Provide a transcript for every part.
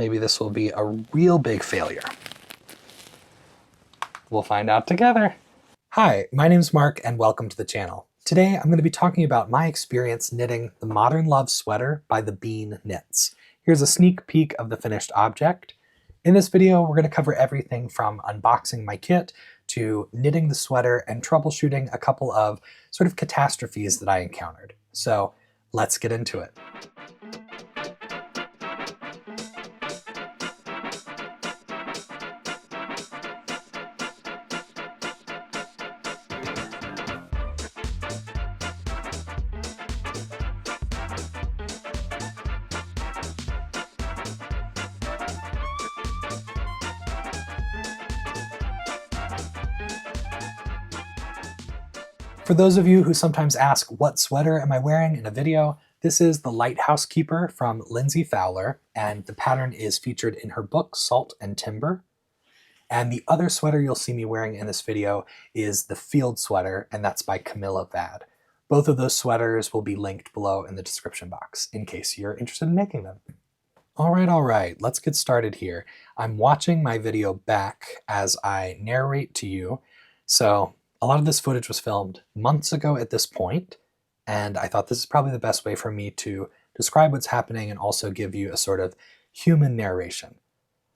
maybe this will be a real big failure. We'll find out together. Hi, my name's Mark and welcome to the channel. Today I'm going to be talking about my experience knitting the Modern Love sweater by the Bean Knits. Here's a sneak peek of the finished object. In this video, we're going to cover everything from unboxing my kit to knitting the sweater and troubleshooting a couple of sort of catastrophes that I encountered. So let's get into it. For those of you who sometimes ask, what sweater am I wearing in a video? This is the Lighthouse Keeper from Lindsay Fowler, and the pattern is featured in her book, Salt and Timber. And the other sweater you'll see me wearing in this video is the Field Sweater, and that's by Camilla Vad. Both of those sweaters will be linked below in the description box, in case you're interested in making them. All right, let's get started here. I'm watching my video back as I narrate to you, so a lot of this footage was filmed months ago at this point, and I thought this is probably the best way for me to describe what's happening and also give you a sort of human narration.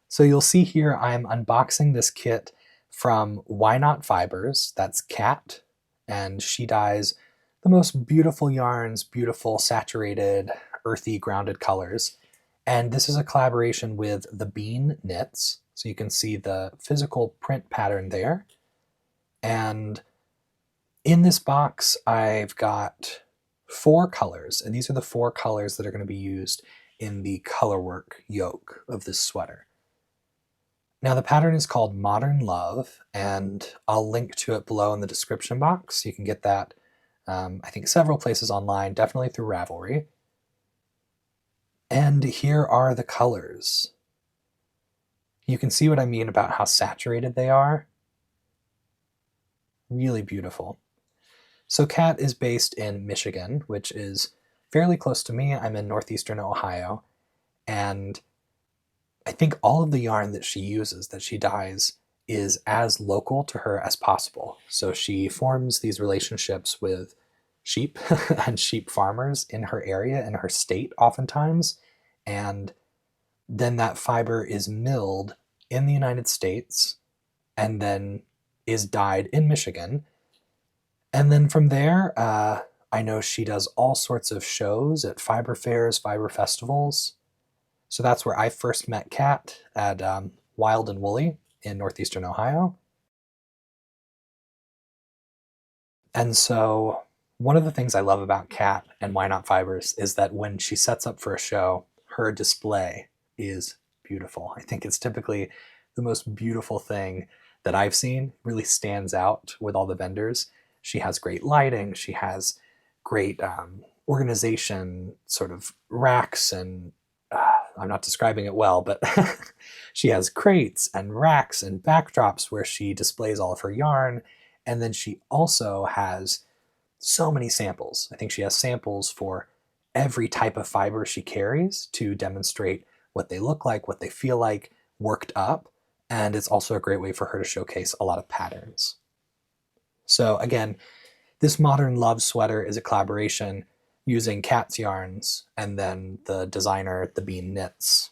So you'll see here I'm unboxing this kit from WhyKnotFibers. That's Kat, and she dyes the most beautiful yarns, beautiful saturated, earthy, grounded colors. And this is a collaboration with the Bean Knits, so you can see the physical print pattern there. And in this box, I've got 4 colors, and these are the 4 colors that are going to be used in the colorwork yoke of this sweater. Now the pattern is called Modern Love, and I'll link to it below in the description box. You can get that, I think, several places online, definitely through Ravelry. And here are the colors. You can see what I mean about how saturated they are. Really beautiful. So Kat is based in Michigan, which is fairly close to me. I'm in northeastern Ohio, and I think all of the yarn that she uses, that she dyes, is as local to her as possible. So she forms these relationships with sheep and sheep farmers in her area, in her state oftentimes, and then that fiber is milled in the United States and then is dyed in Michigan. And then from there, I know she does all sorts of shows at fiber fairs, fiber festivals. So that's where I first met Kat, at Wild and Woolly in northeastern Ohio. And so one of the things I love about Kat and WhyKnotFibers is that when she sets up for a show, her display is beautiful. I think it's typically the most beautiful thing that I've seen. Really stands out with all the vendors. She has great lighting, she has great organization, sort of racks, and I'm not describing it well, but she has crates and racks and backdrops where she displays all of her yarn, and then she also has so many samples. I think she has samples for every type of fiber she carries to demonstrate what they look like, what they feel like, worked up. And it's also a great way for her to showcase a lot of patterns. So again, this Modern Love sweater is a collaboration using Kat's yarns, and then the designer, the Bean Knits,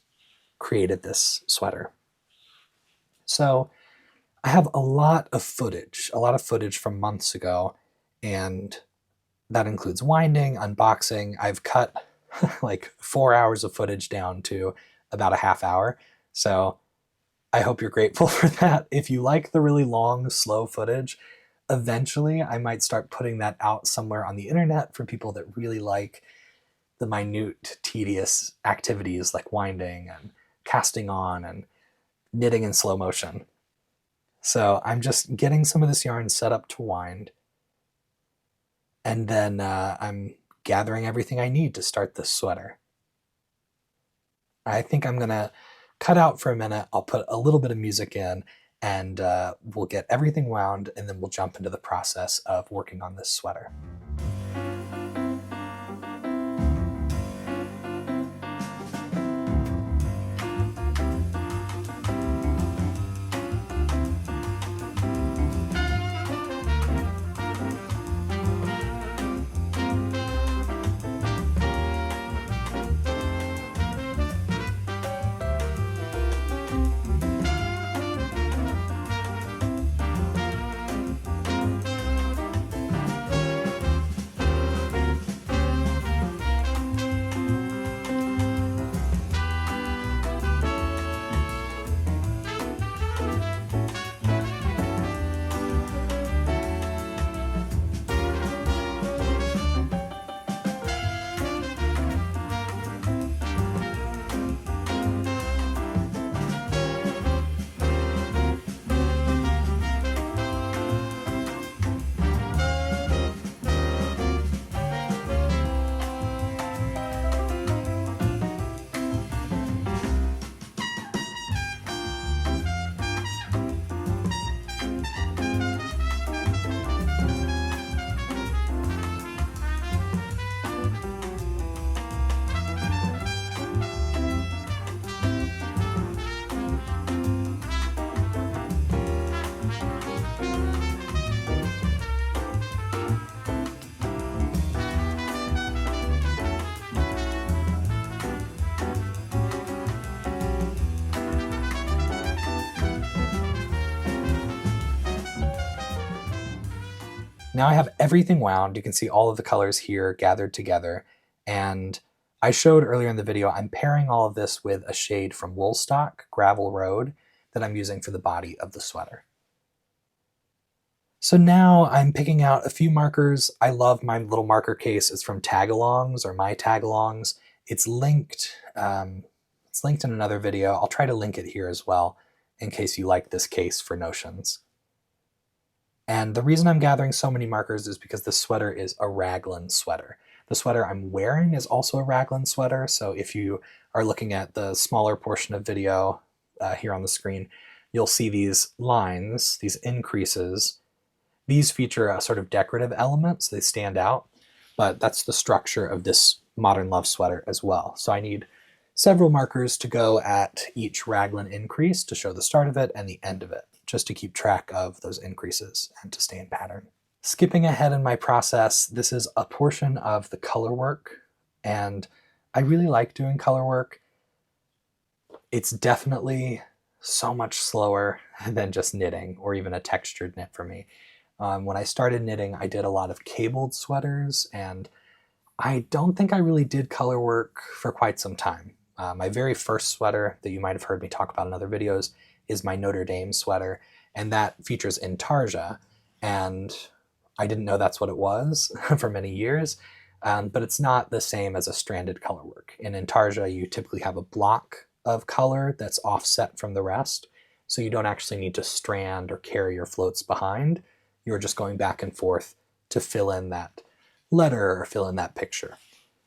created this sweater. So I have a lot of footage from months ago, and that includes winding, unboxing. I've cut like 4 hours of footage down to about a half hour. So I hope you're grateful for that. If you like the really long, slow footage, eventually I might start putting that out somewhere on the internet for people that really like the minute, tedious activities like winding and casting on and knitting in slow motion. So I'm just getting some of this yarn set up to wind, and then I'm gathering everything I need to start this sweater. I think I'm gonna cut out for a minute. I'll put a little bit of music in, and we'll get everything wound, and then we'll jump into the process of working on this sweater. Now I have everything wound. You can see all of the colors here gathered together. And I showed earlier in the video, I'm pairing all of this with a shade from Woolstock, Gravel Road, that I'm using for the body of the sweater. So now I'm picking out a few markers. I love my little marker case. It's from Tagalongs or My Tagalongs. It's linked. It's linked in another video. I'll try to link it here as well in case you like this case for notions. And the reason I'm gathering so many markers is because this sweater is a raglan sweater. The sweater I'm wearing is also a raglan sweater, so if you are looking at the smaller portion of video here on the screen, you'll see these lines, these increases. These feature a sort of decorative element, so they stand out, but that's the structure of this Modern Love sweater as well. So I need several markers to go at each raglan increase to show the start of it and the end of it, just to keep track of those increases and to stay in pattern. Skipping ahead in my process, this is a portion of the color work, and I really like doing color work. It's definitely so much slower than just knitting or even a textured knit for me. When I started knitting, I did a lot of cabled sweaters, and I don't think I really did color work for quite some time. My very first sweater that you might have heard me talk about in other videos is my Notre Dame sweater, and that features intarsia, and I didn't know that's what it was for many years, but it's not the same as a stranded color work. In intarsia, you typically have a block of color that's offset from the rest, so you don't actually need to strand or carry your floats behind. You're just going back and forth to fill in that letter or fill in that picture.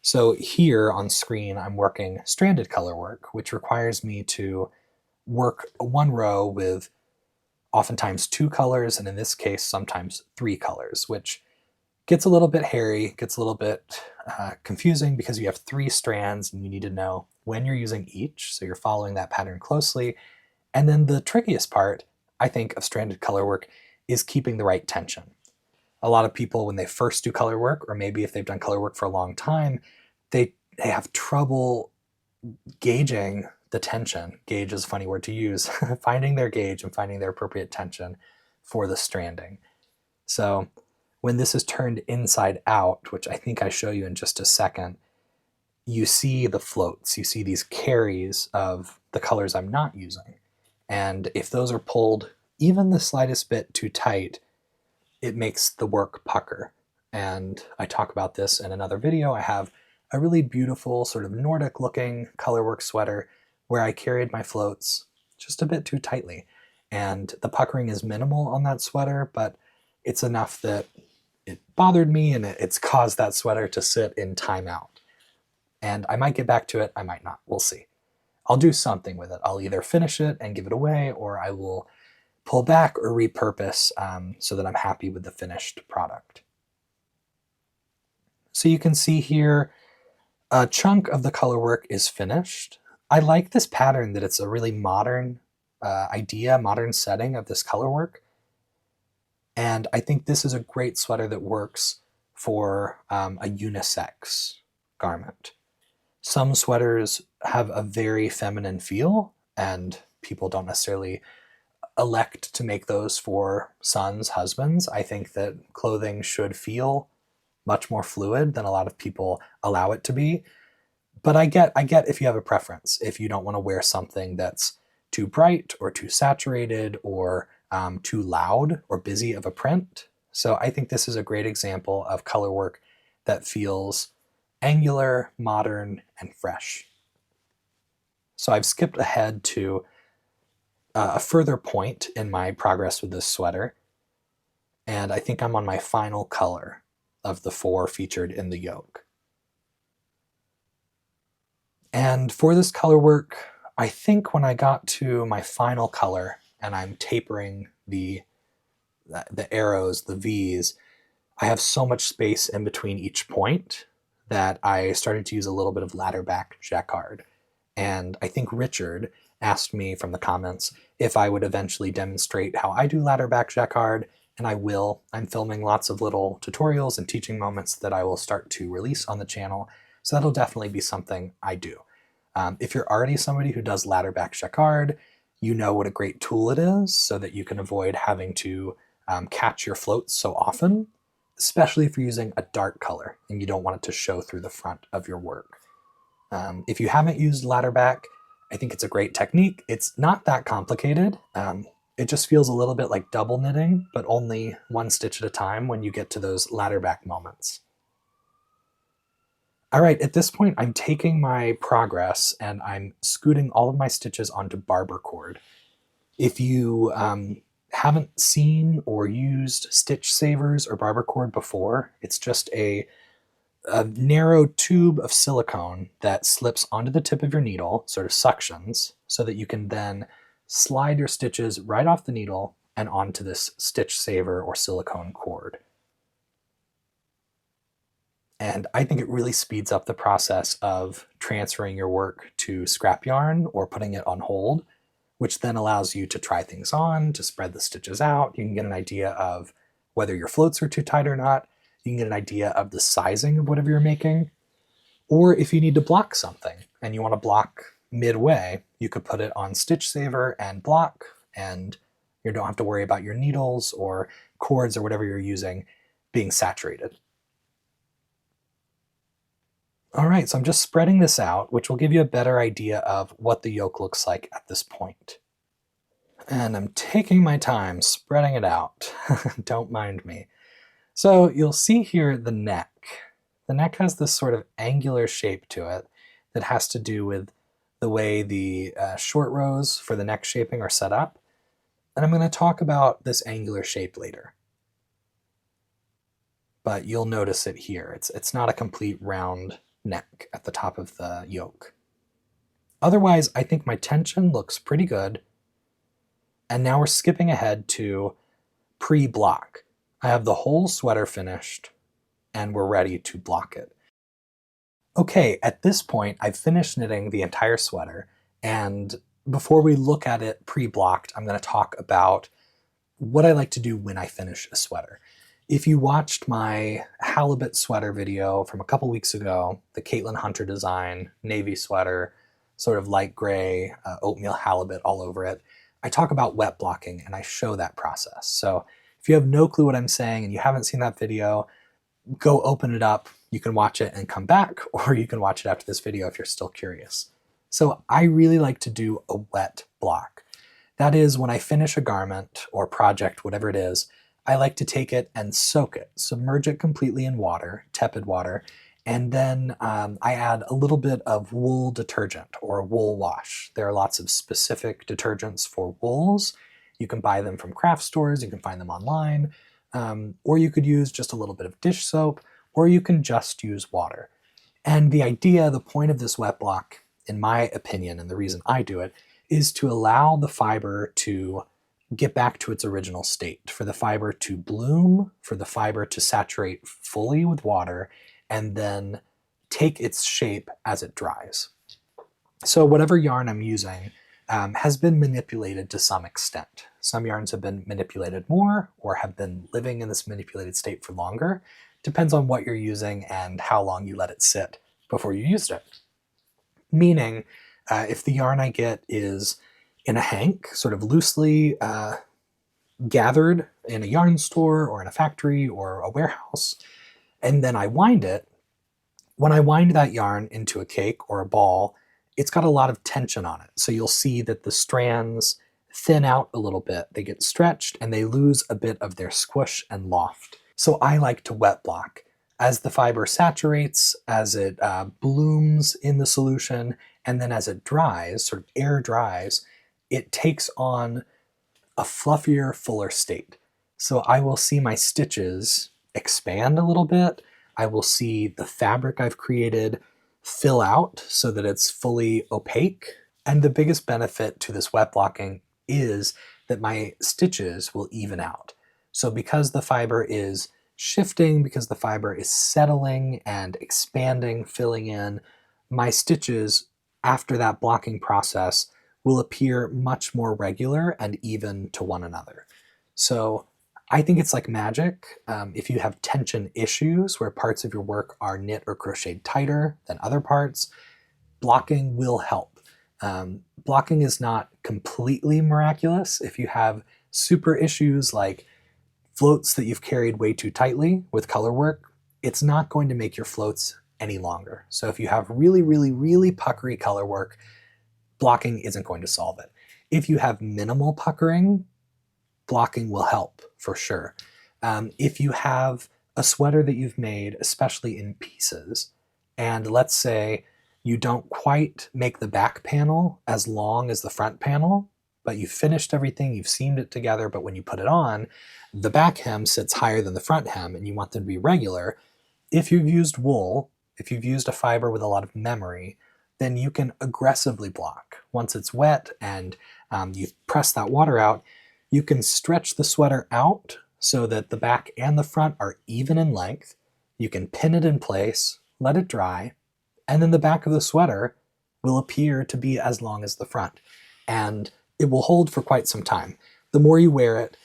So here on screen, I'm working stranded color work, which requires me to work one row with oftentimes 2 colors, and in this case, sometimes 3 colors, which gets a little bit hairy, gets a little bit confusing because you have 3 strands and you need to know when you're using each, so you're following that pattern closely. And then the trickiest part, I think, of stranded color work is keeping the right tension. A lot of people, when they first do color work, or maybe if they've done color work for a long time, they have trouble gauging the tension. Gauge is a funny word to use. Finding their gauge and finding their appropriate tension for the stranding. So when this is turned inside out, which I think I show you in just a second, you see the floats. You see these carries of the colors I'm not using. And if those are pulled even the slightest bit too tight, it makes the work pucker. And I talk about this in another video. I have a really beautiful sort of Nordic looking colorwork sweater where I carried my floats just a bit too tightly. And the puckering is minimal on that sweater, but it's enough that it bothered me and it's caused that sweater to sit in timeout. And I might get back to it, I might not, we'll see. I'll do something with it. I'll either finish it and give it away, or I will pull back or repurpose so that I'm happy with the finished product. So you can see here, a chunk of the color work is finished. I like this pattern that it's a really modern idea, modern setting of this color work. And I think this is a great sweater that works for a unisex garment. Some sweaters have a very feminine feel, and people don't necessarily elect to make those for sons, husbands. I think that clothing should feel much more fluid than a lot of people allow it to be. But I get if you have a preference, if you don't want to wear something that's too bright or too saturated or too loud or busy of a print. So I think this is a great example of color work that feels angular, modern, and fresh. So I've skipped ahead to a further point in my progress with this sweater, and I think I'm on my final color of the 4 featured in the yoke. And for this color work, I think when I got to my final color and I'm tapering the arrows, the V's, I have so much space in between each point that I started to use a little bit of ladder back jacquard. And I think Richard asked me from the comments if I would eventually demonstrate how I do ladder back jacquard, and I will. I'm filming lots of little tutorials and teaching moments that I will start to release on the channel, so that'll definitely be something I do. If you're already somebody who does ladder back jacquard, you know what a great tool it is so that you can avoid having to catch your floats so often. especially if you're using a dark color and you don't want it to show through the front of your work. If you haven't used ladder back, I think it's a great technique. It's not that complicated. It just feels a little bit like double knitting, but only one stitch at a time when you get to those ladder back moments. All right, at this point, I'm taking my progress and I'm scooting all of my stitches onto barber cord. If you haven't seen or used stitch savers or barber cord before, it's just a narrow tube of silicone that slips onto the tip of your needle, sort of suctions, so that you can then slide your stitches right off the needle and onto this stitch saver or silicone cord. And I think it really speeds up the process of transferring your work to scrap yarn or putting it on hold, which then allows you to try things on, to spread the stitches out. You can get an idea of whether your floats are too tight or not. You can get an idea of the sizing of whatever you're making. Or if you need to block something and you want to block midway, you could put it on Stitch Saver and block, and you don't have to worry about your needles or cords or whatever you're using being saturated. All right, so I'm just spreading this out, which will give you a better idea of what the yoke looks like at this point. And I'm taking my time spreading it out. Don't mind me. So you'll see here the neck. The neck has this sort of angular shape to it that has to do with the way the short rows for the neck shaping are set up. And I'm going to talk about this angular shape later. But you'll notice it here. It's not a complete round neck at the top of the yoke. Otherwise, I think my tension looks pretty good. And now we're skipping ahead to pre-block. I have the whole sweater finished, and we're ready to block it. Okay, at this point, I've finished knitting the entire sweater, and before we look at it pre-blocked, I'm going to talk about what I like to do when I finish a sweater. If you watched my halibut sweater video from a couple weeks ago, the Caitlin Hunter design, navy sweater, sort of light gray, oatmeal halibut all over it, I talk about wet blocking and I show that process. So if you have no clue what I'm saying and you haven't seen that video, go open it up. You can watch it and come back, or you can watch it after this video if you're still curious. So I really like to do a wet block. That is, when I finish a garment or project, whatever it is, I like to take it and soak it, submerge it completely in water, tepid water, and then I add a little bit of wool detergent or wool wash. There are lots of specific detergents for wools. You can buy them from craft stores, you can find them online, or you could use just a little bit of dish soap, or you can just use water. And the idea, the point of this wet block, in my opinion, and the reason I do it, is to allow the fiber to get back to its original state, for the fiber to bloom, for the fiber to saturate fully with water, and then take its shape as it dries. So whatever yarn I'm using has been manipulated to some extent. Some yarns have been manipulated more or have been living in this manipulated state for longer. Depends on what you're using and how long you let it sit before you used it. Meaning, if the yarn I get is in a hank, sort of loosely gathered in a yarn store or in a factory or a warehouse, and then I wind it, when I wind that yarn into a cake or a ball, it's got a lot of tension on it. So you'll see that the strands thin out a little bit. They get stretched and they lose a bit of their squish and loft. So I like to wet block. As the fiber saturates, as it blooms in the solution, and then as it dries, sort of air dries, it takes on a fluffier, fuller state. So I will see my stitches expand a little bit. I will see the fabric I've created fill out so that it's fully opaque. And the biggest benefit to this wet blocking is that my stitches will even out. So because the fiber is shifting, because the fiber is settling and expanding, filling in, my stitches after that blocking process will appear much more regular and even to one another. So I think it's like magic. If you have tension issues where parts of your work are knit or crocheted tighter than other parts, blocking will help. Blocking is not completely miraculous. If you have super issues like floats that you've carried way too tightly with color work, it's not going to make your floats any longer. So if you have really, really, really puckery color work, blocking isn't going to solve it. If you have minimal puckering, blocking will help for sure. If you have a sweater that you've made, especially in pieces, and let's say you don't quite make the back panel as long as the front panel, but you've finished everything, you've seamed it together, but when you put it on, the back hem sits higher than the front hem and you want them to be regular. If you've used wool, if you've used a fiber with a lot of memory, then you can aggressively block. Once it's wet and you've pressed that water out, you can stretch the sweater out so that the back and the front are even in length. You can pin it in place, let it dry, and then the back of the sweater will appear to be as long as the front. And it will hold for quite some time. The more you wear it,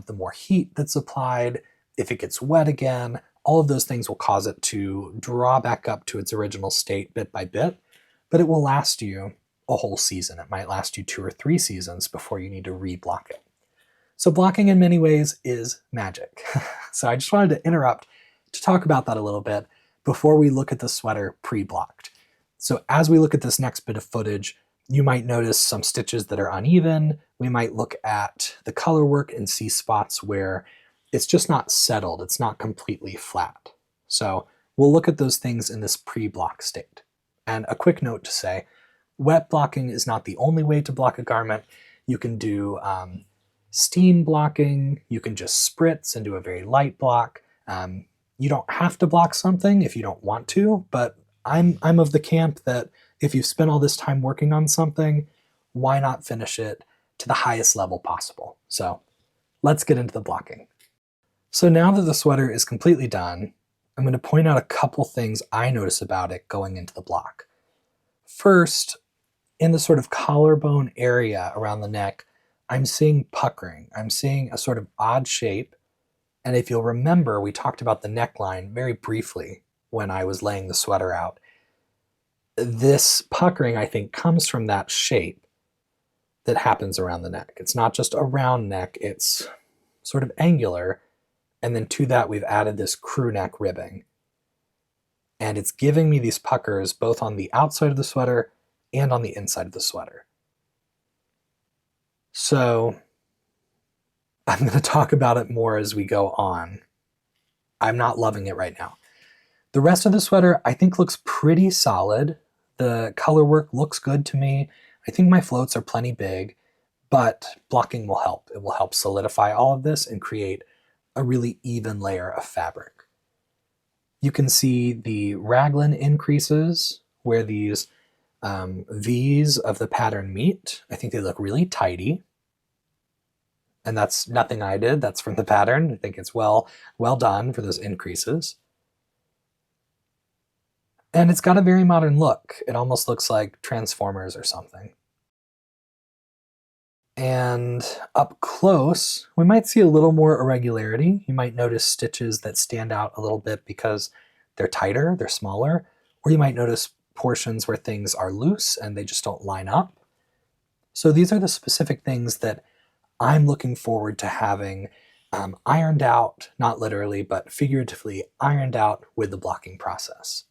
the more heat that's applied. If it gets wet again, all of those things will cause it to draw back up to its original state bit by bit, but it will last you a whole season. It might last you 2 or 3 seasons before you need to re-block it. So blocking in many ways is magic. So I just wanted to interrupt to talk about that a little bit before we look at the sweater pre-blocked. So as we look at this next bit of footage, you might notice some stitches that are uneven. We might look at the color work and see spots where it's just not settled. It's not completely flat. So we'll look at those things in this pre-block state. And a quick note to say, wet blocking is not the only way to block a garment. You can do steam blocking. You can just spritz and do a very light block. You don't have to block something if you don't want to, but I'm of the camp that if you've spent all this time working on something, why not finish it to the highest level possible? So let's get into the blocking. So now that the sweater is completely done, I'm going to point out a couple things I notice about it going into the block. First, in the sort of collarbone area around the neck, I'm seeing puckering. I'm seeing a sort of odd shape. And if you'll remember, we talked about the neckline very briefly when I was laying the sweater out. This puckering, I think, comes from that shape that happens around the neck. It's not just a round neck, it's sort of angular. And then to that, we've added this crew neck ribbing. And it's giving me these puckers both on the outside of the sweater and on the inside of the sweater. So I'm going to talk about it more as we go on. I'm not loving it right now. The rest of the sweater, I think, looks pretty solid. The color work looks good to me. I think my floats are plenty big, but blocking will help. It will help solidify all of this and create a really even layer of fabric. You can see the raglan increases where these V's of the pattern meet. I think they look really tidy. And that's nothing I did, that's from the pattern. I think it's well done for those increases. And it's got a very modern look. It almost looks like Transformers or something. And up close, we might see a little more irregularity. You might notice stitches that stand out a little bit because they're tighter, they're smaller, or you might notice portions where things are loose and they just don't line up. So these are the specific things that I'm looking forward to having ironed out, not literally, but figuratively ironed out with the blocking process.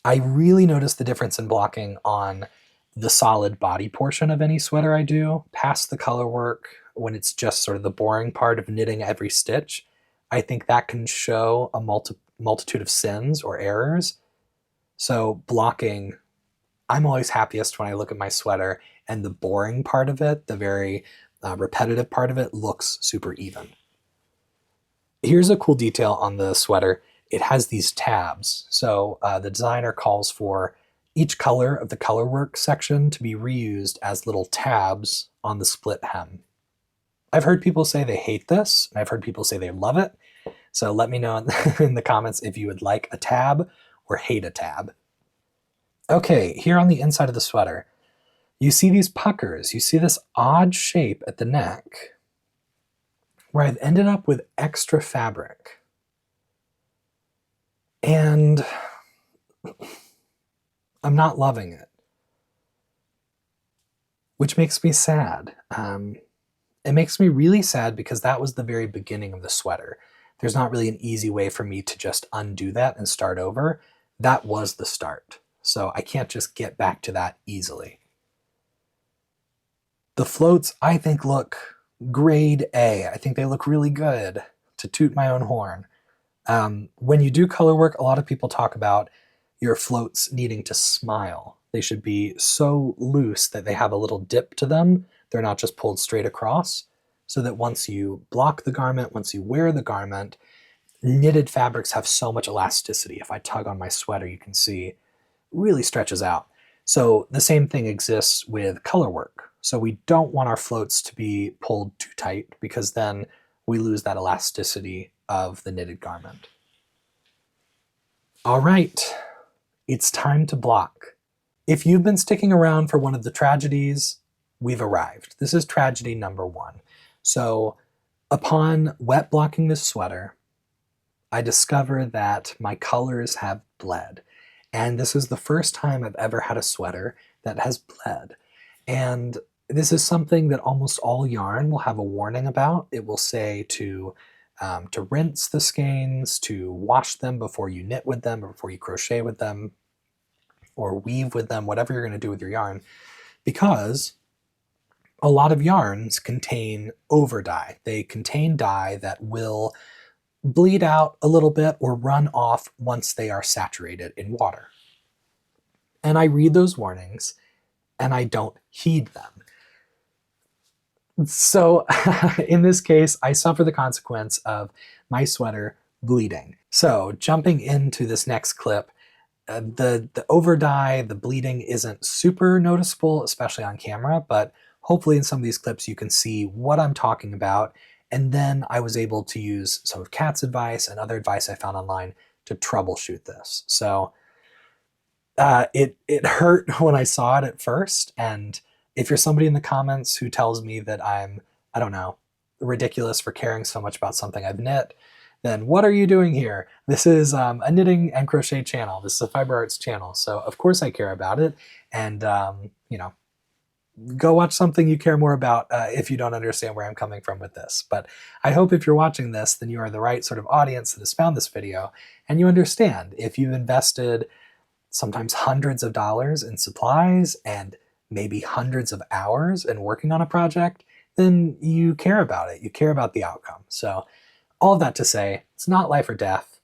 I really notice the difference in blocking on the solid body portion of any sweater I do, past the color work, when it's just sort of the boring part of knitting every stitch. I think that can show a multitude of sins or errors. So blocking, I'm always happiest when I look at my sweater and the boring part of it, the very repetitive part of it, looks super even. Here's a cool detail on the sweater. It has these tabs. So the designer calls for each color of the color work section to be reused as little tabs on the split hem. I've heard people say they hate this, and I've heard people say they love it. So let me know in the comments if you would like a tab or hate a tab. Okay, here on the inside of the sweater, you see these puckers. You see this odd shape at the neck where I've ended up with extra fabric. And I'm not loving it, which makes me sad. And it makes me really sad because that was the very beginning of the sweater. There's not really an easy way for me to just undo that and start over. That was the start. So I can't just get back to that easily. The floats, I think, look grade A. I think they look really good, to toot my own horn. When you do color work, a lot of people talk about your floats needing to smile. They should be so loose that they have a little dip to them. They're not just pulled straight across, so that once you block the garment, once you wear the garment, knitted fabrics have so much elasticity. If I tug on my sweater, you can see it really stretches out. So the same thing exists with color work. So we don't want our floats to be pulled too tight because then we lose that elasticity of the knitted garment. All right, it's time to block. If you've been sticking around for one of the tragedies, we've arrived. This is tragedy number 1. So upon wet blocking this sweater, I discover that my colors have bled. And this is the first time I've ever had a sweater that has bled. And this is something that almost all yarn will have a warning about. It will say to rinse the skeins, to wash them before you knit with them, or before you crochet with them, or weave with them, whatever you're going to do with your yarn, because a lot of yarns contain over dye. They contain dye that will bleed out a little bit or run off once they are saturated in water. And I read those warnings and I don't heed them. So in this case, I suffer the consequence of my sweater bleeding. So jumping into this next clip, the over dye, the bleeding isn't super noticeable, especially on camera, but hopefully in some of these clips you can see what I'm talking about. And then I was able to use some of Kat's advice and other advice I found online to troubleshoot this. So it hurt when I saw it at first. And if you're somebody in the comments who tells me that I'm, I don't know, ridiculous for caring so much about something I've knit, then what are you doing here? This is a knitting and crochet channel. This is a fiber arts channel. So of course I care about it. And, you know, go watch something you care more about if you don't understand where I'm coming from with this. But I hope if you're watching this, then you are the right sort of audience that has found this video and you understand. If you've invested sometimes hundreds of dollars in supplies and maybe hundreds of hours in working on a project, then you care about it. You care about the outcome. So all of that to say, it's not life or death.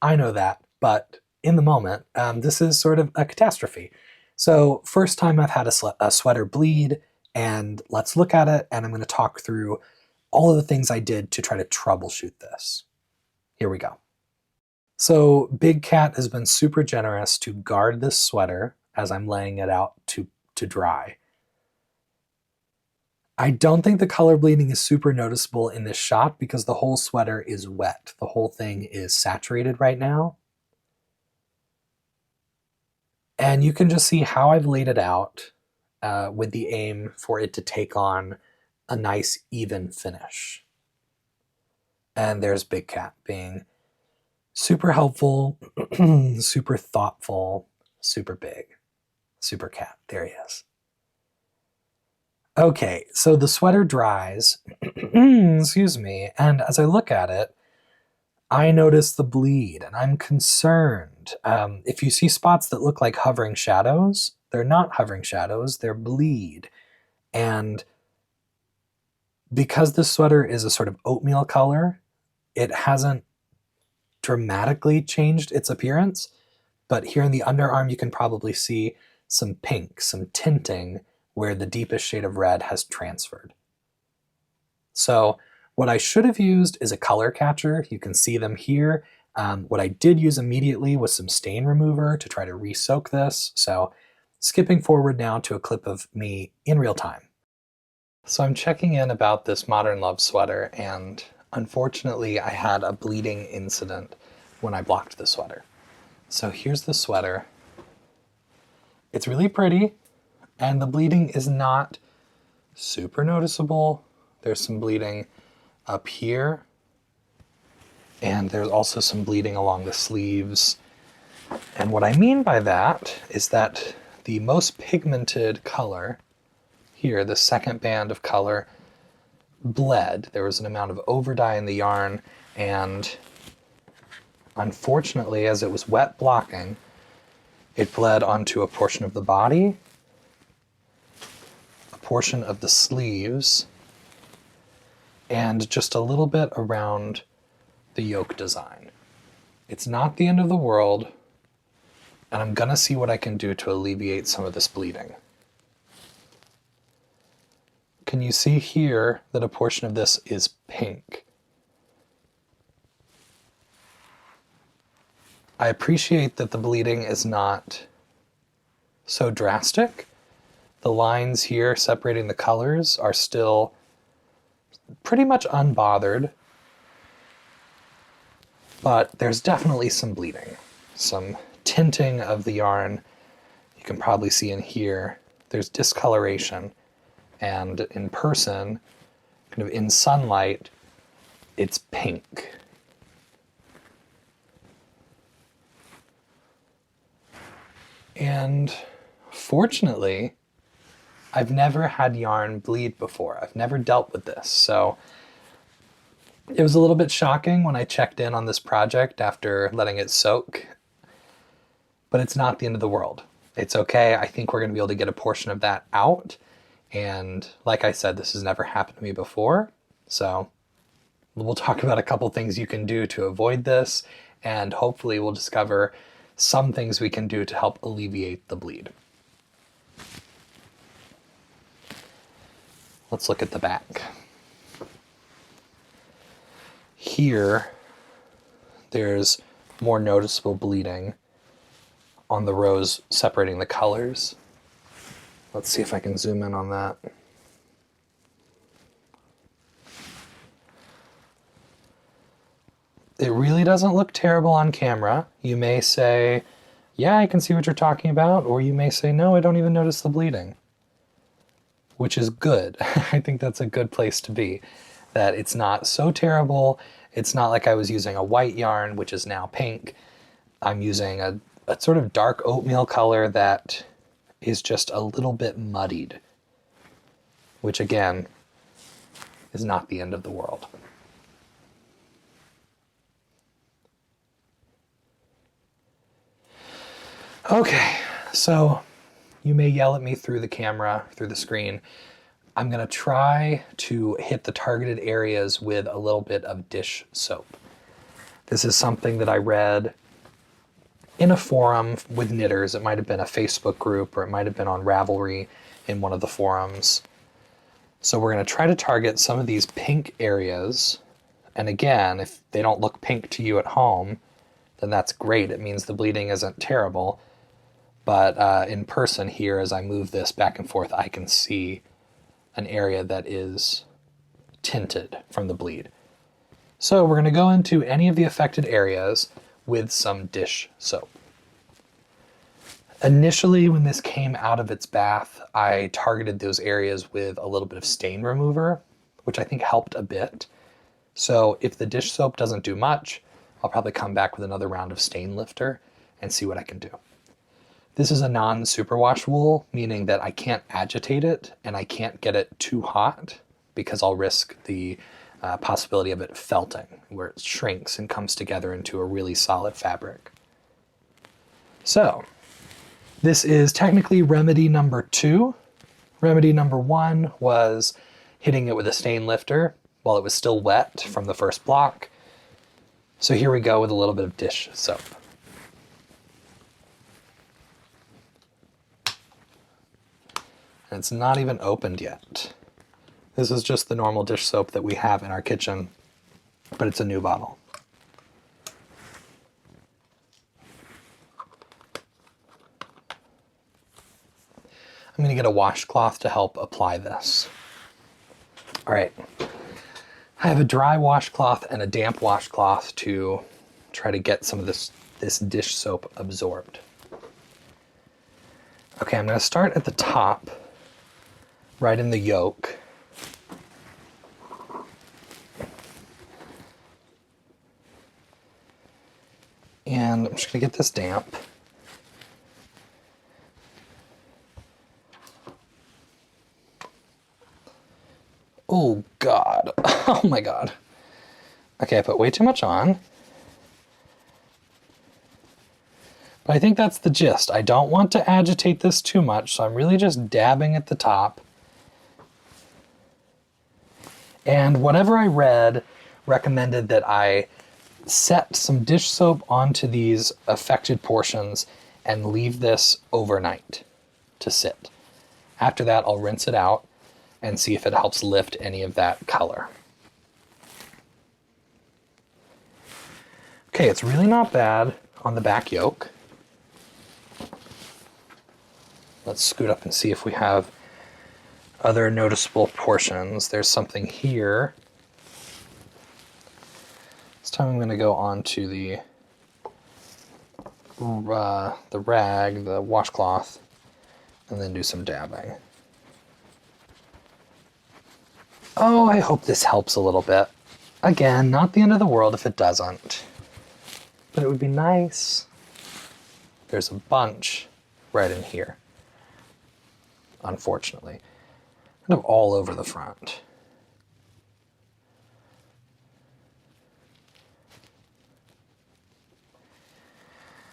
I know that, but in the moment, this is sort of a catastrophe. So first time I've had a sweater bleed, and let's look at it, and I'm going to talk through all of the things I did to try to troubleshoot this. Here we go. So Big Cat has been super generous to guard this sweater as I'm laying it out to dry. I don't think the color bleeding is super noticeable in this shot because the whole sweater is wet. The whole thing is saturated right now. And you can just see how I've laid it out with the aim for it to take on a nice even finish. And there's Big Cat being super helpful, super thoughtful, super big. Super Cat, there he is. Okay, so the sweater dries, excuse me, and as I look at it, I notice the bleed, and I'm concerned. If you see spots that look like hovering shadows, they're not hovering shadows, they're bleed. And because the sweater is a sort of oatmeal color, it hasn't dramatically changed its appearance, but here in the underarm you can probably see some pink, some tinting, where the deepest shade of red has transferred. So what I should have used is a color catcher. You can see them here. What I did use immediately was some stain remover to try to re-soak this. So skipping forward now to a clip of me in real time. So I'm checking in about this Modern Love sweater, and unfortunately I had a bleeding incident when I blocked the sweater. So here's the sweater. It's really pretty, and the bleeding is not super noticeable. There's some bleeding up here, and there's also some bleeding along the sleeves. And what I mean by that is that the most pigmented color here, the second band of color, bled. There was an amount of overdye in the yarn, and unfortunately, as it was wet blocking, it bled onto a portion of the body, a portion of the sleeves, and just a little bit around the yoke design. It's not the end of the world, and I'm gonna see what I can do to alleviate some of this bleeding. Can you see here that a portion of this is pink? I appreciate that the bleeding is not so drastic. The lines here separating the colors are still pretty much unbothered, but there's definitely some bleeding, some tinting of the yarn. You can probably see in here, there's discoloration, and in person, kind of in sunlight, it's pink. And fortunately, I've never had yarn bleed before. I've never dealt with this, so it was a little bit shocking when I checked in on this project after letting it soak, but it's not the end of the world. It's okay. I think we're going to be able to get a portion of that out, and like I said, this has never happened to me before, so we'll talk about a couple things you can do to avoid this, and hopefully we'll discover some things we can do to help alleviate the bleed. Let's look at the back. Here, there's more noticeable bleeding on the rows separating the colors. Let's see if I can zoom in on that. It really doesn't look terrible on camera. You may say, yeah, I can see what you're talking about, or you may say, no, I don't even notice the bleeding, which is good. I think that's a good place to be, that it's not so terrible. It's not like I was using a white yarn, which is now pink. I'm using a sort of dark oatmeal color that is just a little bit muddied, which again, is not the end of the world. Okay, so you may yell at me through the camera, through the screen. I'm gonna try to hit the targeted areas with a little bit of dish soap. This is something that I read in a forum with knitters. It might have been a Facebook group, or it might have been on Ravelry in one of the forums. So we're gonna try to target some of these pink areas. And again, if they don't look pink to you at home, then that's great. It means the bleeding isn't terrible. But in person here, as I move this back and forth, I can see an area that is tinted from the bleed. So we're going to go into any of the affected areas with some dish soap. Initially, when this came out of its bath, I targeted those areas with a little bit of stain remover, which I think helped a bit. So if the dish soap doesn't do much, I'll probably come back with another round of stain lifter and see what I can do. This is a non-superwash wool, meaning that I can't agitate it and I can't get it too hot because I'll risk the possibility of it felting, where it shrinks and comes together into a really solid fabric. So this is technically remedy number 2. Remedy number 1 was hitting it with a stain lifter while it was still wet from the first block. So here we go with a little bit of dish soap. And it's not even opened yet. This is just the normal dish soap that we have in our kitchen, but it's a new bottle. I'm gonna get a washcloth to help apply this. All right, I have a dry washcloth and a damp washcloth to try to get some of this dish soap absorbed. Okay, I'm gonna start at the top, right in the yoke. And I'm just gonna get this damp. Oh God. Oh my God. Okay, I put way too much on. But I think that's the gist. I don't want to agitate this too much, so I'm really just dabbing at the top. And whatever I read recommended that I set some dish soap onto these affected portions and leave this overnight to sit. After that, I'll rinse it out and see if it helps lift any of that color. Okay, it's really not bad on the back yoke. Let's scoot up and see if we have other noticeable portions. There's something here. This time I'm going to go on to the rag, the washcloth, and then do some dabbing. Oh, I hope this helps a little bit. Again, not the end of the world if it doesn't. But it would be nice. There's a bunch right in here, unfortunately. Kind of all over the front.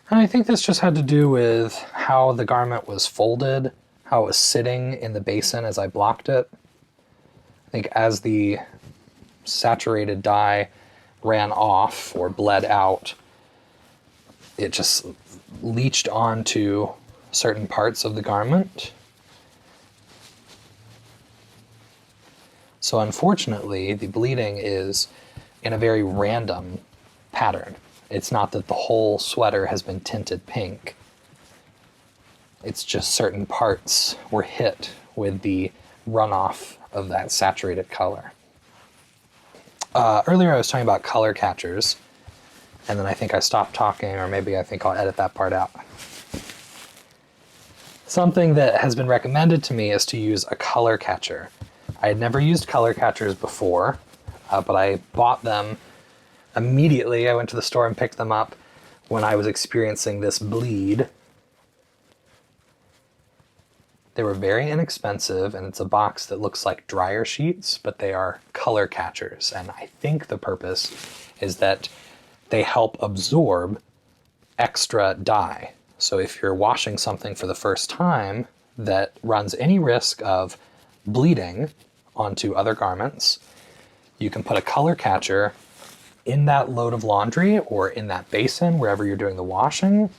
And I think this just had to do with how the garment was folded, how it was sitting in the basin as I blocked it. I think as the saturated dye ran off or bled out, it just leached onto certain parts of the garment. So unfortunately, the bleeding is in a very random pattern. It's not that the whole sweater has been tinted pink. It's just certain parts were hit with the runoff of that saturated color. Earlier I was talking about color catchers, and then I think I stopped talking, or maybe I think I'll edit that part out. Something that has been recommended to me is to use a color catcher. I had never used color catchers before, but I bought them immediately. I went to the store and picked them up when I was experiencing this bleed. They were very inexpensive, and it's a box that looks like dryer sheets, but they are color catchers. And I think the purpose is that they help absorb extra dye. So if you're washing something for the first time that runs any risk of bleeding onto other garments, you can put a color catcher in that load of laundry or in that basin, wherever you're doing the washing.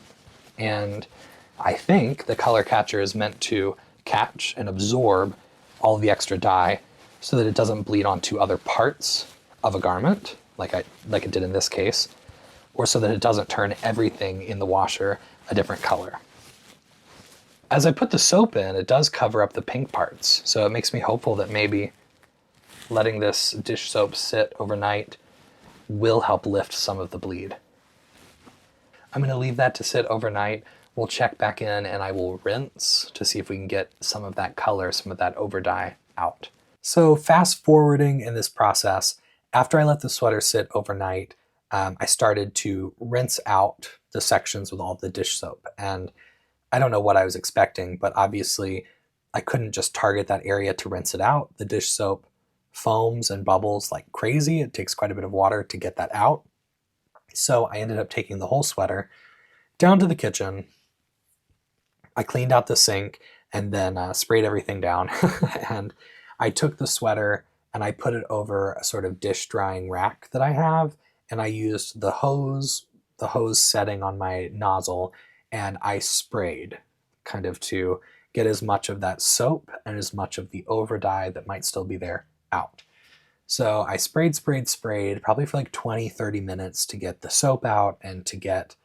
And I think the color catcher is meant to catch and absorb all the extra dye so that it doesn't bleed onto other parts of a garment, like it did in this case, or so that it doesn't turn everything in the washer a different color. As I put the soap in, it does cover up the pink parts, so it makes me hopeful that maybe letting this dish soap sit overnight will help lift some of the bleed. I'm going to leave that to sit overnight. We'll check back in and I will rinse to see if we can get some of that color, some of that over dye out. So fast forwarding in this process, after I let the sweater sit overnight, I started to rinse out the sections with all the dish soap. And I don't know what I was expecting, but obviously I couldn't just target that area to rinse it out. The dish soap foams and bubbles like crazy. It takes quite a bit of water to get that out. So I ended up taking the whole sweater down to the kitchen. I cleaned out the sink and then sprayed everything down. And I took the sweater and I put it over a sort of dish drying rack that I have. And I used the hose setting on my nozzle, and I sprayed kind of to get as much of that soap and as much of the over dye that might still be there out. So I sprayed, probably for like 20, 30 minutes to get the soap out and to get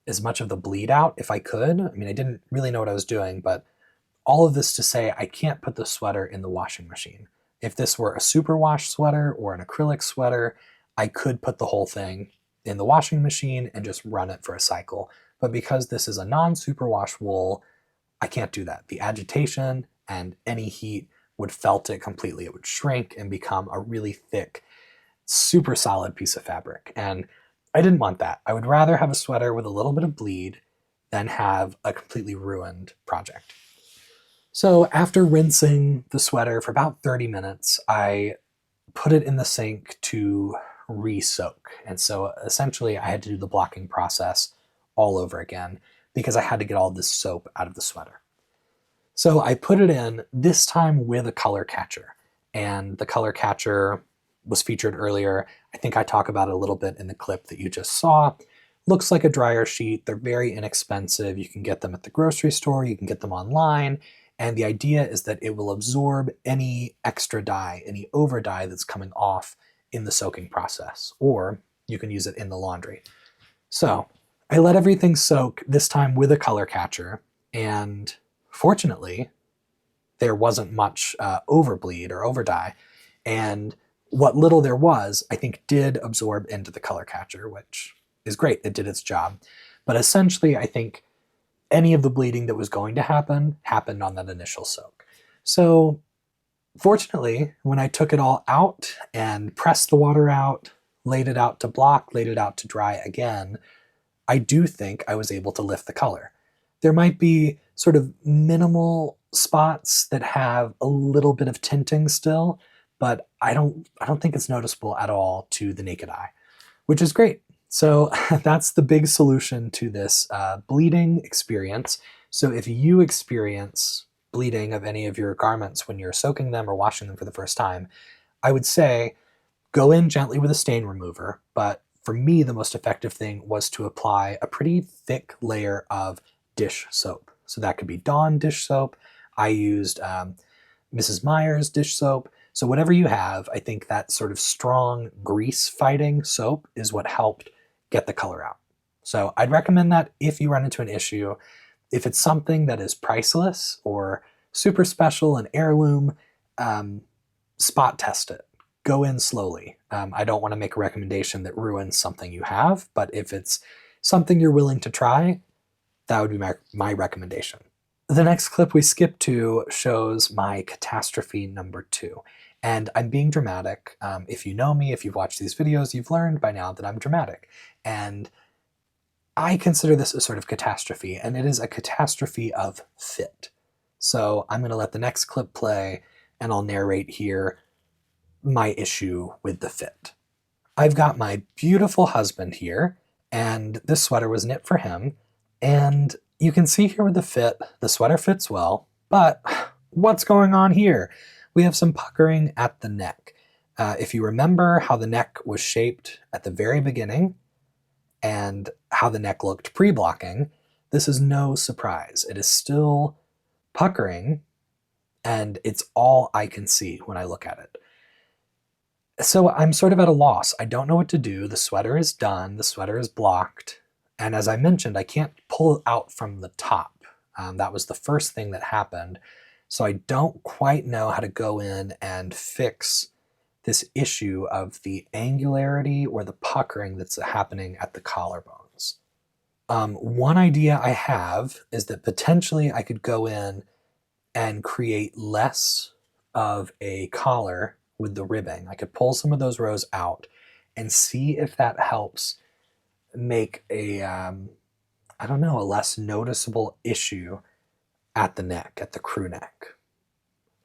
as much of the bleed out if I could. I mean, I didn't really know what I was doing, but all of this to say I can't put the sweater in the washing machine. If this were a superwash sweater or an acrylic sweater, I could put the whole thing in the washing machine and just run it for a cycle. But because this is a non-superwash wool, I can't do that. The agitation and any heat would felt it completely. It would shrink and become a really thick, super solid piece of fabric. And I didn't want that. I would rather have a sweater with a little bit of bleed than have a completely ruined project. So after rinsing the sweater for about 30 minutes, I put it in the sink to re-soak. And so essentially I had to do the blocking process all over again because I had to get all this soap out of the sweater. So I put it in, this time with a color catcher. And the color catcher was featured earlier. I think I talk about it a little bit in the clip that you just saw. Looks like a dryer sheet. They're very inexpensive. You can get them at the grocery store, you can get them online. And the idea is that it will absorb any extra dye, any over dye that's coming off in the soaking process, or you can use it in the laundry. So I let everything soak, this time with a color catcher, and fortunately, there wasn't much overbleed or overdye. And what little there was, I think, did absorb into the color catcher, which is great. It did its job. But essentially, I think any of the bleeding that was going to happen happened on that initial soak. So fortunately, when I took it all out and pressed the water out, laid it out to block, laid it out to dry again, I do think I was able to lift the color. There might be sort of minimal spots that have a little bit of tinting still, but I don't think it's noticeable at all to the naked eye, which is great. So that's the big solution to this bleeding experience. So if you experience bleeding of any of your garments when you're soaking them or washing them for the first time, I would say go in gently with a stain remover, but for me, the most effective thing was to apply a pretty thick layer of dish soap. So that could be Dawn dish soap. I used Mrs. Meyer's dish soap. So whatever you have, I think that sort of strong grease-fighting soap is what helped get the color out. So I'd recommend that if you run into an issue. If it's something that is priceless or super special and heirloom, spot test it. Go in slowly. I don't want to make a recommendation that ruins something you have, but if it's something you're willing to try, that would be my recommendation. The next clip we skip to shows my catastrophe number 2. And I'm being dramatic. If you know me, if you've watched these videos, you've learned by now that I'm dramatic. And I consider this a sort of catastrophe, and it is a catastrophe of fit. So I'm going to let the next clip play, and I'll narrate here my issue with the fit. I've got my beautiful husband here, and this sweater was knit for him, and you can see here with the fit, the sweater fits well, but what's going on here? We have some puckering at the neck. If you remember how the neck was shaped at the very beginning and how the neck looked pre-blocking, this is no surprise. It is still puckering, and it's all I can see when I look at it. So I'm sort of at a loss. I don't know what to do. The sweater is done. The sweater is blocked. And as I mentioned, I can't pull it out from the top. That was the first thing that happened. So I don't quite know how to go in and fix this issue of the angularity or the puckering that's happening at the collarbones. One idea I have is that potentially I could go in and create less of a collar with the ribbing. I could pull some of those rows out and see if that helps make a, I don't know, a less noticeable issue at the neck, at the crew neck.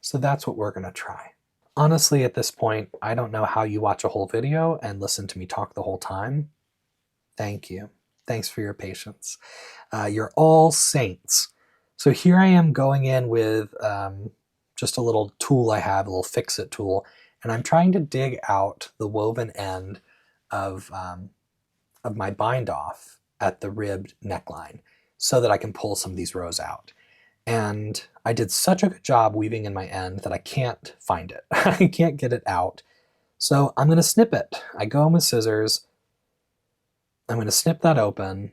So that's what we're going to try. Honestly, at this point, I don't know how you watch a whole video and listen to me talk the whole time. Thank you. Thanks for your patience. You're all saints. So here I am going in with just a little tool I have, a little fix-it tool, and I'm trying to dig out the woven end of my bind-off at the ribbed neckline so that I can pull some of these rows out. And I did such a good job weaving in my end that I can't find it. I can't get it out. So I'm going to snip it. I go in with scissors. I'm going to snip that open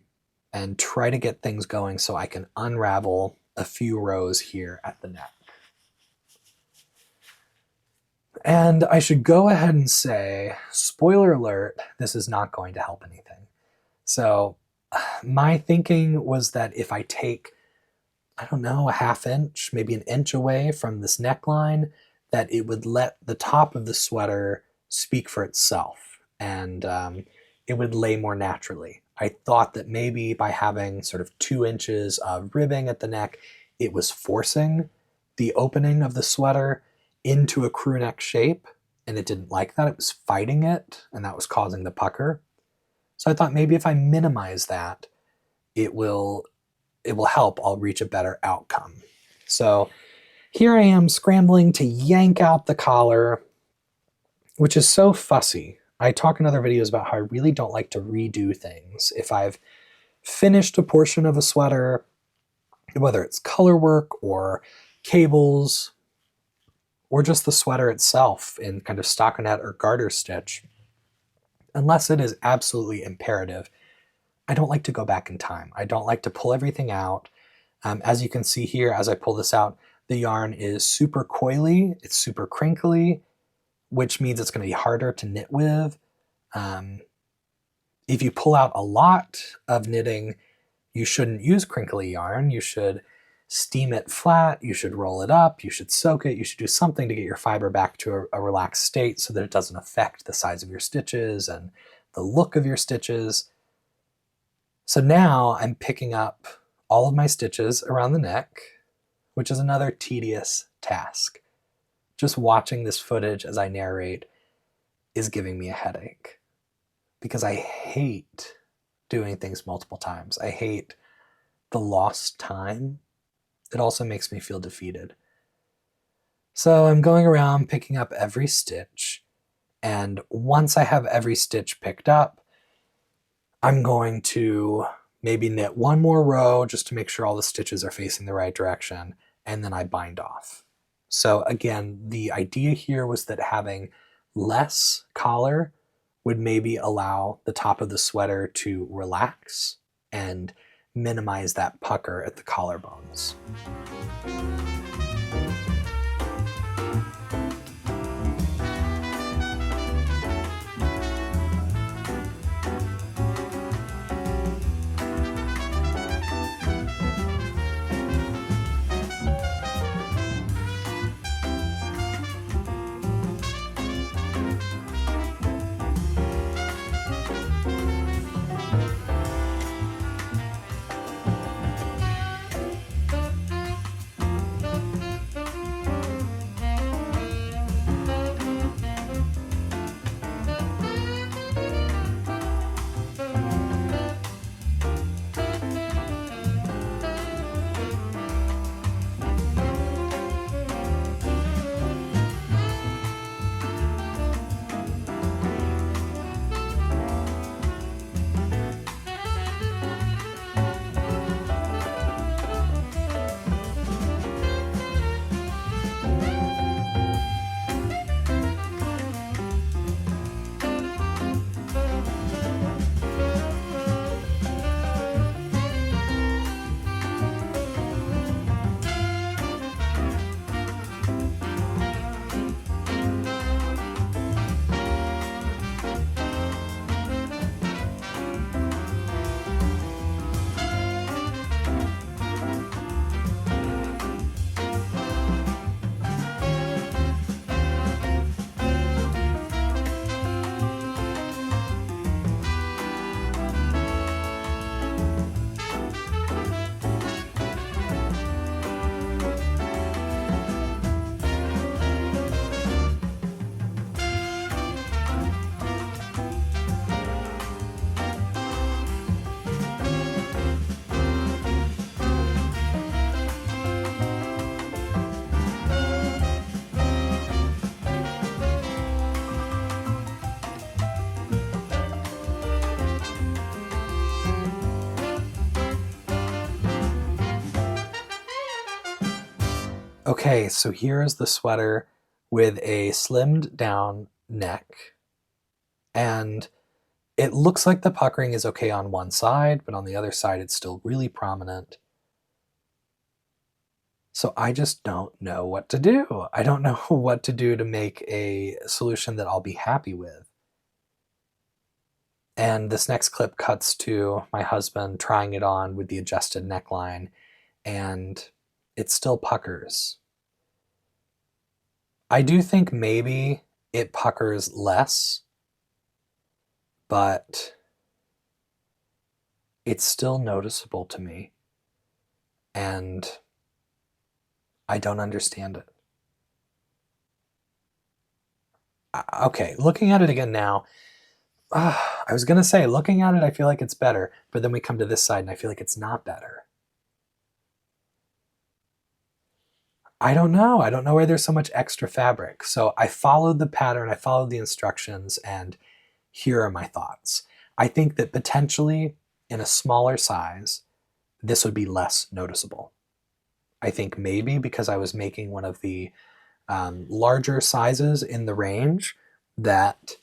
and try to get things going so I can unravel a few rows here at the neck. And I should go ahead and say, spoiler alert, this is not going to help anything. So my thinking was that if I take, I don't know, a ½ inch, maybe an inch away from this neckline, that it would let the top of the sweater speak for itself, and it would lay more naturally. I thought that maybe by having sort of 2 inches of ribbing at the neck, it was forcing the opening of the sweater into a crew neck shape, and it didn't like that. It was fighting it, and that was causing the pucker. So I thought maybe if I minimize that, it will help. I'll reach a better outcome. So here I am scrambling to yank out the collar, which is so fussy. I talk in other videos about how I really don't like to redo things. If I've finished a portion of a sweater, whether it's color work or cables, or just the sweater itself in kind of stockinette or garter stitch, unless it is absolutely imperative, I don't like to go back in time. I don't like to pull everything out. As you can see here, as I pull this out, the yarn is super coily, it's super crinkly, which means it's going to be harder to knit with. If you pull out a lot of knitting, you shouldn't use crinkly yarn. You should steam it flat, you should roll it up, you should soak it, you should do something to get your fiber back to a relaxed state so that it doesn't affect the size of your stitches and the look of your stitches. So now I'm picking up all of my stitches around the neck, which is another tedious task. Just watching this footage as I narrate is giving me a headache because I hate doing things multiple times. I hate the lost time. It also makes me feel defeated. So I'm going around picking up every stitch, and once I have every stitch picked up, I'm going to maybe knit one more row just to make sure all the stitches are facing the right direction, and then I bind off. So again, the idea here was that having less collar would maybe allow the top of the sweater to relax and minimize that pucker at the collarbones. Okay, so here is the sweater with a slimmed down neck, and it looks like the puckering is okay on one side, but on the other side it's still really prominent. So I just don't know what to do. I don't know what to do to make a solution that I'll be happy with. And this next clip cuts to my husband trying it on with the adjusted neckline, and it still puckers. I do think maybe it puckers less, but it's still noticeable to me. And I don't understand it. Okay, looking at it again now, I was gonna say, looking at it, I feel like it's better, but then we come to this side and I feel like it's not better. I don't know. I don't know why there's so much extra fabric. So I followed the pattern, I followed the instructions, and here are my thoughts. I think that potentially in a smaller size, this would be less noticeable. I think maybe because I was making one of the larger sizes in the range, that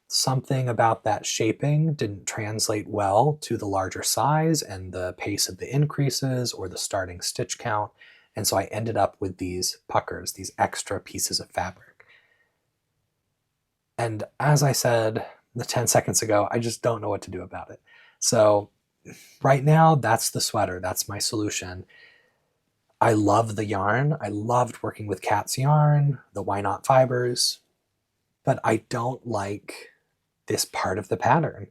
something about that shaping didn't translate well to the larger size and the pace of the increases or the starting stitch count. And so I ended up with these puckers, these extra pieces of fabric. And as I said 10 seconds ago, I just don't know what to do about it. So right now, that's the sweater. That's my solution. I love the yarn. I loved working with Kat's yarn, the Why Not fibers, but I don't like this part of the pattern.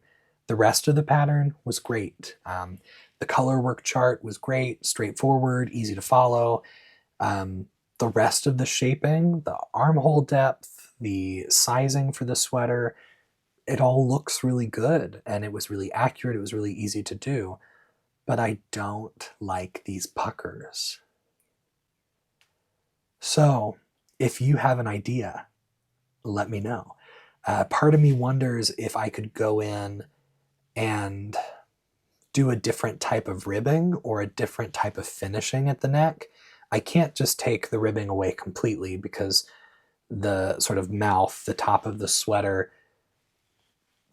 The rest of the pattern was great. The color work chart was great, straightforward, easy to follow. The rest of the shaping, the armhole depth, the sizing for the sweater, it all looks really good and it was really accurate. It was really easy to do, but I don't like these puckers. So if you have an idea, let me know. Part of me wonders if I could go in and do a different type of ribbing or a different type of finishing at the neck. I can't just take the ribbing away completely because the sort of mouth, the top of the sweater,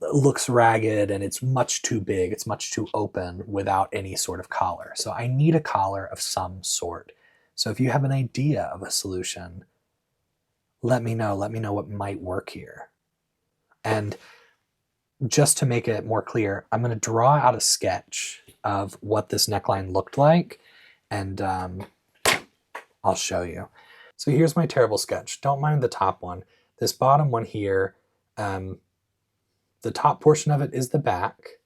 looks ragged and it's much too big, it's much too open without any sort of collar. So I need a collar of some sort. So if you have an idea of a solution, let me know. Let me know what might work here. And just to make it more clear, I'm going to draw out a sketch of what this neckline looked like, and I'll show you. So here's my terrible sketch. Don't mind the top one. This bottom one here, the top portion of it is the back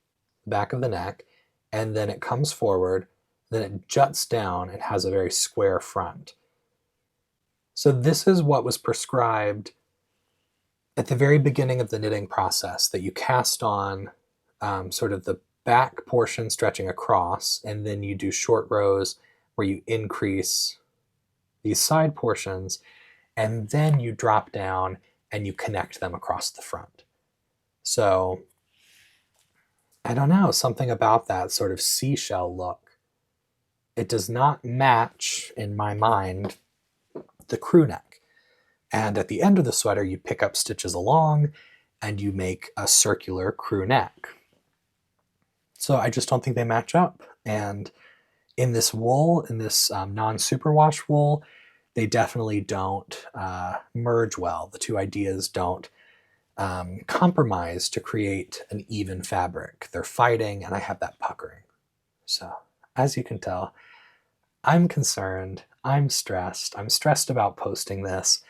of the neck, and then it comes forward, then it juts down and has a very square front. So this is what was prescribed at the very beginning of the knitting process, that you cast on sort of the back portion stretching across, and then you do short rows where you increase these side portions, and then you drop down and you connect them across the front. So I don't know, something about that sort of seashell look, it does not match, in my mind, the crew neck. And at the end of the sweater, you pick up stitches along and you make a circular crew neck. So I just don't think they match up. And in this wool, in this non-superwash wool, they definitely don't merge well. The two ideas don't compromise to create an even fabric. They're fighting, and I have that puckering. So as you can tell, I'm concerned, I'm stressed about posting this.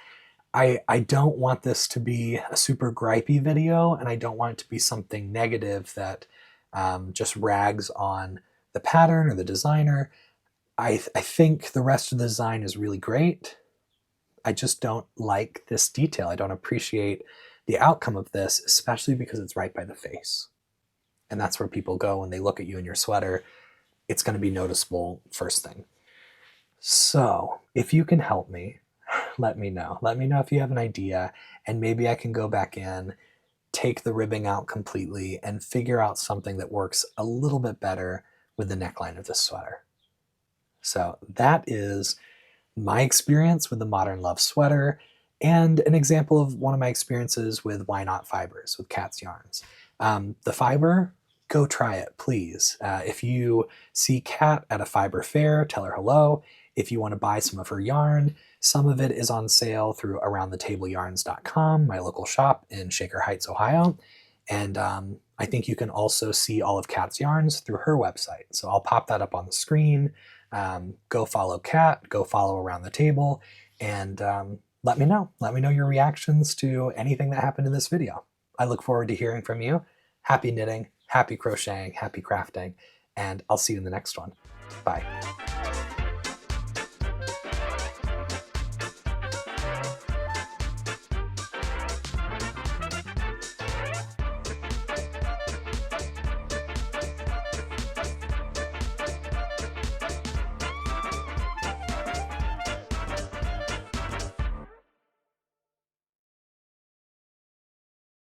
I don't want this to be a super gripey video, and I don't want it to be something negative that just rags on the pattern or the designer. I think the rest of the design is really great. I just don't like this detail. I don't appreciate the outcome of this, especially because it's right by the face. And that's where people go when they look at you in your sweater. It's going to be noticeable first thing. So if you can help me, let me know. Let me know if you have an idea, and maybe I can go back in, take the ribbing out completely, and figure out something that works a little bit better with the neckline of this sweater. So that is my experience with the Modern Love sweater, and an example of one of my experiences with Why Not Fibers, with Kat's yarns. The fiber, go try it, please. If you see Kat at a fiber fair, tell her hello. If you want to buy some of her yarn, some of it is on sale through aroundthetable.yarns.com, my local shop in Shaker Heights, Ohio. And I think you can also see all of Kat's yarns through her website. So I'll pop that up on the screen. Go follow Kat, go follow Around the Table, and let me know. Let me know your reactions to anything that happened in this video. I look forward to hearing from you. Happy knitting, happy crocheting, happy crafting, and I'll see you in the next one. Bye.